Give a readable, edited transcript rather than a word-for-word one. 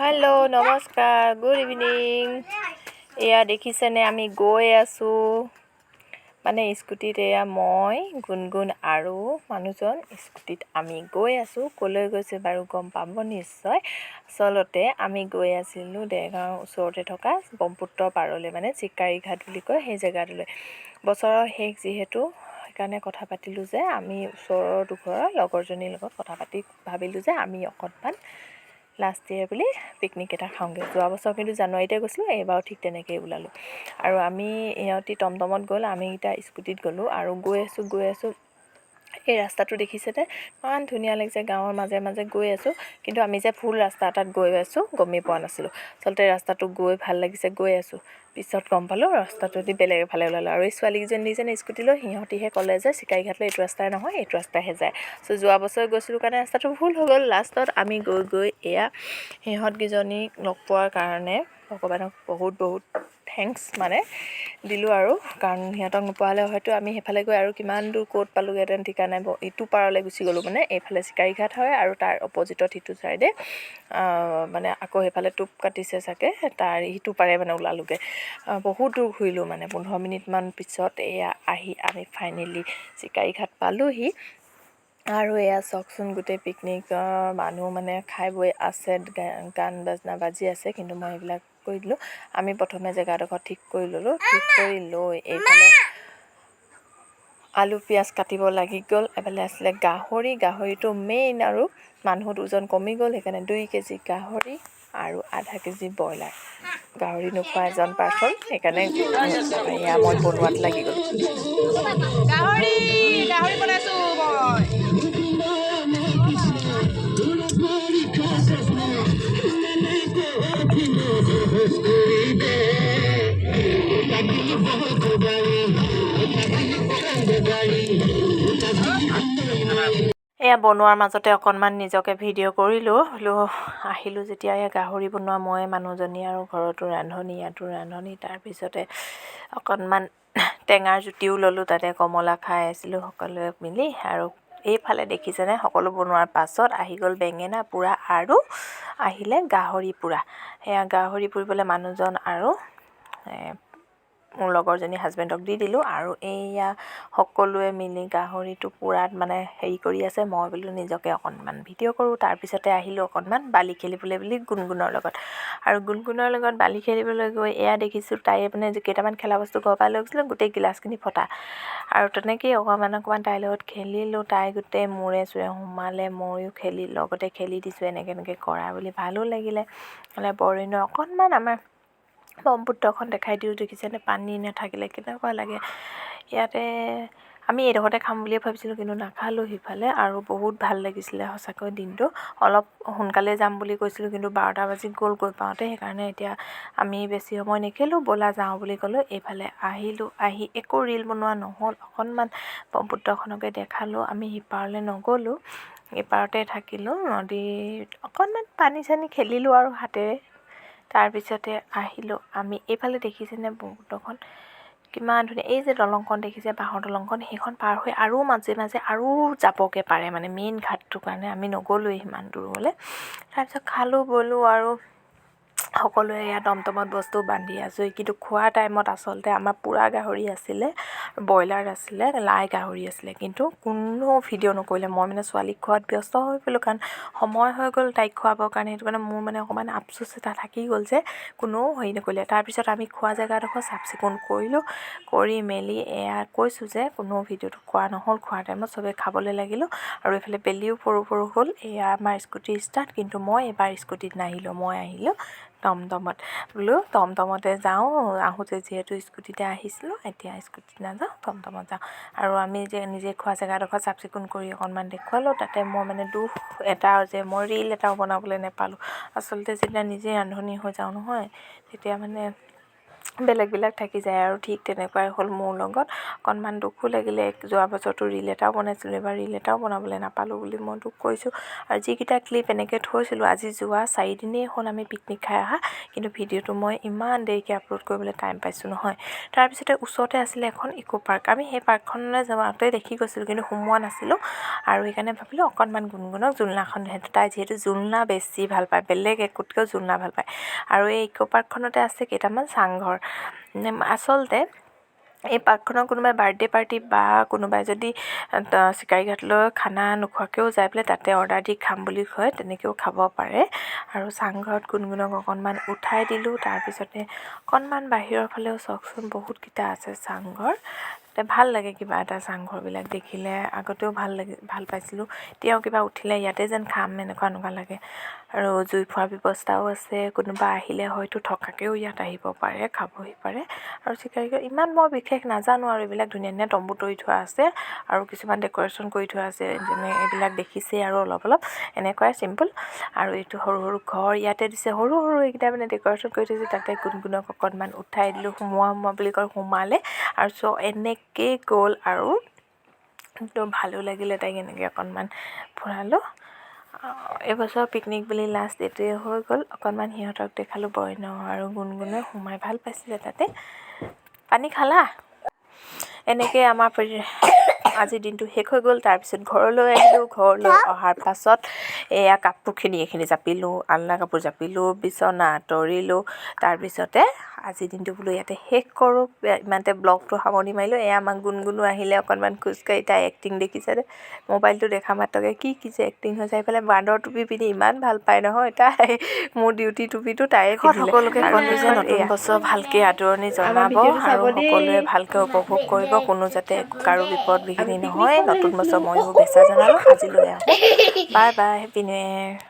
Hello' নমস্কাৰ, good evening. এয়া দেখিছেনে আমি গৈ আছোঁ মানে স্কুটিত। এয়া মই গুণগুণ আৰু মানুহজন স্কুটিত আমি গৈ আছোঁ। ক'লৈ গৈছোঁ বাৰু গম পাব নিশ্চয়। আচলতে আমি গৈ আছিলোঁ দেৰগাঁৱৰ ওচৰতে থকা ব্ৰহ্মপুত্ৰ পাৰলৈ, মানে চিকাৰী ঘাট বুলি কয় সেই জেগাটোলৈ। বছৰৰ শেষ যিহেতু, সেইকাৰণে কথা পাতিলোঁ যে আমি ওচৰৰ দুঘৰৰ লগৰজনীৰ লগত কথা পাতি ভাবিলোঁ যে আমি অকণমান লাষ্ট ইয়েৰ বুলি পিকনিক এটা খাওঁগৈ। যোৱা বছৰ কিন্তু জানুৱাৰীতে গৈছিলোঁ, এইবাৰো ঠিক তেনেকৈয়ে ওলালোঁ। আৰু আমি ইহঁতি টমটমত গ'ল, আমি এতিয়া স্কুটিত গ'লোঁ আৰু গৈ আছোঁ। এই ৰাস্তাটো দেখিছেনে, ইমান ধুনীয়া লাগিছে। গাঁৱৰ মাজে মাজে গৈ আছোঁ, কিন্তু আমি যে ফুল ৰাস্তা এটাত গৈ আছোঁ গমেই পোৱা নাছিলোঁ। আচলতে ৰাস্তাটো গৈ ভাল লাগিছে, গৈ আছোঁ। পিছত গম পালোঁ ৰাস্তাটোদি বেলেগ এফালে ওলালোঁ। আৰু এই ছোৱালীকেইজনী স্কুটি লৈ সিহঁতিহে ক'লে যে চিকাৰী ঘাটলৈ এইটো ৰাস্তাই নহয়, এইটো ৰাস্তাইহে যায়। চ' যোৱা বছৰ গৈছিলোঁ কাৰণে ৰাস্তাটো ভুল হৈ গ'ল। লাষ্টত আমি গৈ এয়া সিহঁতকেইজনীক লগ পোৱাৰ কাৰণে ভগৱানক বহুত থেংকছ মানে দিলোঁ আৰু, কাৰণ সিহঁতক নোপোৱা হ'লে হয়তো আমি সেইফালে গৈ আৰু কিমান দূৰ ক'ত পালোঁগৈহেঁতেন ঠিকা নাই। ইটো পাৰলৈ গুচি গ'লোঁ, মানে এইফালে চিকাৰী ঘাট হয় আৰু তাৰ অপজিটত সিটো চাইডে মানে আকৌ সেইফালে টোপ কাটিছে চাগে, তাৰ সিটো পাৰে মানে ওলালোগৈ। বহুত দূৰ ঘূৰিলোঁ, মানে 15 মিনিটমান পিছত এয়া আহি আমি ফাইনেলি চিকাৰী ঘাট পালোঁহি। আৰু এয়া চাওকচোন, গোটেই পিকনিকৰ মানুহ মানে খাই বৈ আছে, গান বাজনা বাজি আছে, কিন্তু মই এইবিলাক কৰি দিলোঁ। আমি প্ৰথমে জেগাডোখৰ ঠিক কৰি ল'লোঁ। ঠিক কৰি লৈ এইফালে আলু পিঁয়াজ কাটিব লাগি গ'ল। এফালে আছিলে গাহৰিটো মেইন, আৰু মানুহ দুজন কমি গ'ল, সেইকাৰণে 2 কেজি গাহৰি আৰু আধা কেজি ব্ৰইলাৰ। গাহৰি নোখোৱা এজন পাৰ্চন, সেইকাৰণে এয়া মই বনোৱাত লাগি গ'লোঁ। গাহৰি বনাইছোঁ মই। এয়া বনোৱাৰ মাজতে অকণমান নিজকে ভিডিঅ' কৰিলোঁ। আহিলোঁ যেতিয়া এয়া গাহৰি বনোৱা মই, মানুহজনী আৰু ঘৰতো ৰান্ধনি, ইয়াতো ৰান্ধনি। তাৰপিছতে অকণমান টেঙাৰ জুতিও ল'লোঁ, তাতে কমলা খাই আছিলোঁ সকলোৱে মিলি। আৰু এইফালে দেখিছেনে, সকলো বনোৱাৰ পাছত আহি গ'ল বেঙেনা পোৰা আৰু আহিলে গাহৰি পোৰা। সেয়া গাহৰি পুৰিবলৈ মানুহজন আৰু মোৰ লগৰজনী হাজবেণ্ডক দি দিলোঁ। আৰু এয়া সকলোৱে মিলি গাহৰিটো পোৰাত মানে হেৰি কৰি আছে। মই বোলো নিজকে অকণমান ভিডিঅ' কৰোঁ। তাৰপিছতে আহিলোঁ অকণমান বালি খেলিবলৈ বুলি গুণগুণৰ লগত। আৰু গুণগুণৰ লগত বালি খেলিবলৈ গৈ এয়া দেখিছোঁ, তাই মানে কেইটামান খেলা বস্তু ঘৰৰ পৰা লৈ গৈছিলোঁ, গোটেই গিলাচখিনি ফটা। আৰু তেনেকেই অকণমান তাইৰ লগত খেলিলোঁ। তাই গোটেই মূৰে চূৰে সোমালে, ময়ো লগতে খেলি দিছোঁ। এনেকৈ কৰা বুলি ভালো লাগিলে। বৰদিনৰ অকণমান আমাৰ ব্ৰহ্মপুত্ৰখন দেখাই দিওঁ, দেখিছেনে, পানী নাথাকিলে কেনেকুৱা লাগে। ইয়াতে আমি এইডোখৰতে খাম বুলিয়ে ভাবিছিলোঁ, কিন্তু নাখালোঁ সিফালে। আৰু বহুত ভাল লাগিছিলে সঁচাকৈ দিনটো। অলপ সোনকালে যাম বুলি কৈছিলোঁ, কিন্তু 12টা বাজি গ'ল গৈ পাওঁতে। সেইকাৰণে এতিয়া আমি বেছি সময় নেখেলোঁ, ব'লা যাওঁ বুলি ক'লোঁ। এইফালে আহিলোঁ, আহি একো ৰীল বনোৱা নহ'ল, অকণমান ব্ৰহ্মপুত্ৰখনকে দেখালোঁ। আমি সিপাৰলৈ নগ'লোঁ, ইপাৰতে থাকিলোঁ। নদীত অকণমান পানী চানী খেলিলোঁ আৰু হাতেৰে। তাৰপিছতে আহিলোঁ আমি এইফালে, দেখিছেনে ব্ৰহ্মপুত্ৰখন কিমান ধুনীয়া। এই যে দলংখন দেখিছে, বাঁহৰ দলংখন, সেইখন পাৰ হৈ আৰু মাজে মাজে আৰু যাবগৈ পাৰে, মানে মেইন ঘাটটোৰ কাৰণে আমি নগ'লোৱেই সিমান দূৰলৈ। তাৰপিছত খালোঁ বলোঁ আৰু সকলোৱে এয়া টমটমত বস্তু বান্ধি আছোঁ। কিন্তু খোৱা টাইমত আচলতে আমাৰ পোৰা গাহৰি আছিলে, ব্ৰইলাৰ আছিলে, লাই গাহৰি আছিলে, কিন্তু কোনো ভিডিঅ' নকৰিলে। মই মানে ছোৱালীক খোৱাত ব্যস্ত হৈ পৰিলোঁ, কাৰণ সময় হৈ গ'ল তাইক খুৱাবৰ কাৰণে। সেইটো কাৰণে মোৰ মানে অকণমান আফচোচ এটা থাকি গ'ল যে কোনেও হেৰি নকৰিলে। তাৰপিছত আমি খোৱা জেগাডোখৰ চাফ চিকুণ কৰিলোঁ, কৰি মেলি এয়া কৈছোঁ যে কোনো ভিডিঅ'টো কৰা নহ'ল। খোৱাৰ টাইমত চবেই খাবলৈ লাগিলোঁ। আৰু এইফালে বেলিও পৰো হ'ল। এয়া আমাৰ স্কুটি ষ্টাৰ্ট, কিন্তু মই এইবাৰ স্কুটিত নাহিলোঁ, মই আহিলোঁ টমটমত। বোলো টমটমতে যাওঁ, আহোঁতে যিহেতু স্কুটিতে আহিছিলোঁ, এতিয়া স্কুটিত নাযাওঁ, টমটমত যাওঁ। আৰু আমি যে নিজে খোৱা জেগাডোখৰ চাফ চিকুণ কৰি অকণমান দেখুৱালোঁ। তাতে মই মানে দুখ এটা যে মই ৰীল এটাও বনাবলৈ নাপালোঁ। আচলতে যেতিয়া নিজে ৰান্ধনি হৈ যাওঁ নহয়, তেতিয়া মানে বেলেগ থাকি যায় আৰু ঠিক তেনেকুৱাই হ'ল মোৰ লগত অকণমান দুখো লাগিলে যোৱা বছৰটো ৰীল এটাও বনাইছিলোঁ এবাৰ ৰীল এটাও বনাবলৈ নাপালোঁ বুলি মই দুখ কৰিছোঁ আৰু যিকেইটা ক্লিপ এনেকৈ থৈছিলোঁ আজি যোৱা 4 দিনেই হ'ল আমি পিকনিক খাই অহা কিন্তু ভিডিঅ'টো মই ইমান দেৰিকৈ আপলোড কৰিবলৈ টাইম পাইছোঁ নহয় তাৰপিছতে ওচৰতে আছিলে এখন ইক' পাৰ্ক আমি সেই পাৰ্কখনলৈ যাওঁতে দেখি গৈছিলোঁ কিন্তু সোমোৱা নাছিলোঁ আৰু সেইকাৰণে ভাবিলোঁ অকণমান গুণগুণক জোলনাখন তাই যিহেতু জোলনা বেছি ভাল পায় বেলেগ একোতকৈও জোলনা ভাল পায় আৰু এই ইক' পাৰ্কখনতে আছে কেইটামান চাংঘৰ আচলতে এই পাৰ্কখনৰ কোনোবাই বাৰ্থডে পাৰ্টি বা কোনোবাই যদি চিকাৰীঘাটলৈ খানা নোখোৱাকৈও যাই পেলাই তাতে অৰ্ডাৰ দি খাম বুলি কয় তেনেকৈও খাব পাৰে আৰু চাংঘৰত গুণগুণক অকণমান উঠাই দিলোঁ তাৰপিছতে অকণমান বাহিৰৰ ফালেও চাওকচোন বহুতকেইটা আছে চাংঘৰ ভাল লাগে কিবা এটা চাংঘৰবিলাক দেখিলে আগতেও ভাল পাইছিলোঁ এতিয়াও কিবা উঠিলে ইয়াতে যেন খাম এনেকুৱা লাগে আৰু জুই ফুৱাৰ ব্যৱস্থাও আছে কোনোবা আহিলে হয়তো থকাকেও ইয়াত আহিব পাৰে খাবহি পাৰে আৰু চিকাৰীঘাট ইমান মই বিশেষ নাজানো আৰু এইবিলাক ধুনীয়া তম্বু তৰি থোৱা আছে আৰু কিছুমান ডেক'ৰেশ্যন কৰি থোৱা আছে যেনে এইবিলাক দেখিছেই আৰু অলপ এনেকুৱাই চিম্পল আৰু এইটো সৰু ঘৰ ইয়াতে দিছে সৰু এইকেইটা মানে ডেক'ৰেশ্যন কৰি থৈছে তাতে গুণগুণক অকণমান উঠাই দিলোঁ সোমোৱা বুলি কয় সোমালে আৰু এনেকেই গ'ল আৰু তো ভালো লাগিলে তাইক এনেকৈ অকণমান ফুৰালোঁ এইবছৰ পিকনিক বুলি লাষ্ট এইটোৱে হৈ গ'ল অকণমান সিহঁতক দেখালোঁ বৰ্ণ আৰু গুণগুণে সোমাই ভাল পাইছিলে তাতে পানী খালা এনেকৈ আমাৰ আজিৰ দিনটো শেষ হৈ গ'ল তাৰপিছত ঘৰলৈ আহিলোঁ ঘৰলৈ অহাৰ পাছত এয়া কাপোৰখিনি এইখিনি জাপিলোঁ আলনা কাপোৰ জাপিলোঁ বিচনা তৰিলোঁ তাৰপিছতে আজিৰ দিনটো বোলো ইয়াতে শেষ কৰোঁ ইমানতে ব্লগটো সামৰণি মাৰিলোঁ এয়া আমাক গুণগুণো আহিলে অকণমান খোজকাঢ়ি তাই এক্টিং দেখিছে মোবাইলটো দেখা মাত্ৰকে কি যে এক্টিং হৈ যায় পেলাই বান্দৰ টুপি পিন্ধি ইমান ভাল পায় নহয় তাই মোৰ ডিউটি টুপিটো তাইয়ে পিন্ধিলে সকলোকে ক'লোঁ যে নতুন বছৰ ভালকৈ আদৰণি জনাব আৰু সকলোৱে ভালকৈ উপভোগ কৰিব কোনো যাতে কাৰো বিপদ বিঘিনি নহয় নতুন বছৰ ময়ো শুভেচ্ছা জনালোঁ আজিলৈ bye bye happy new year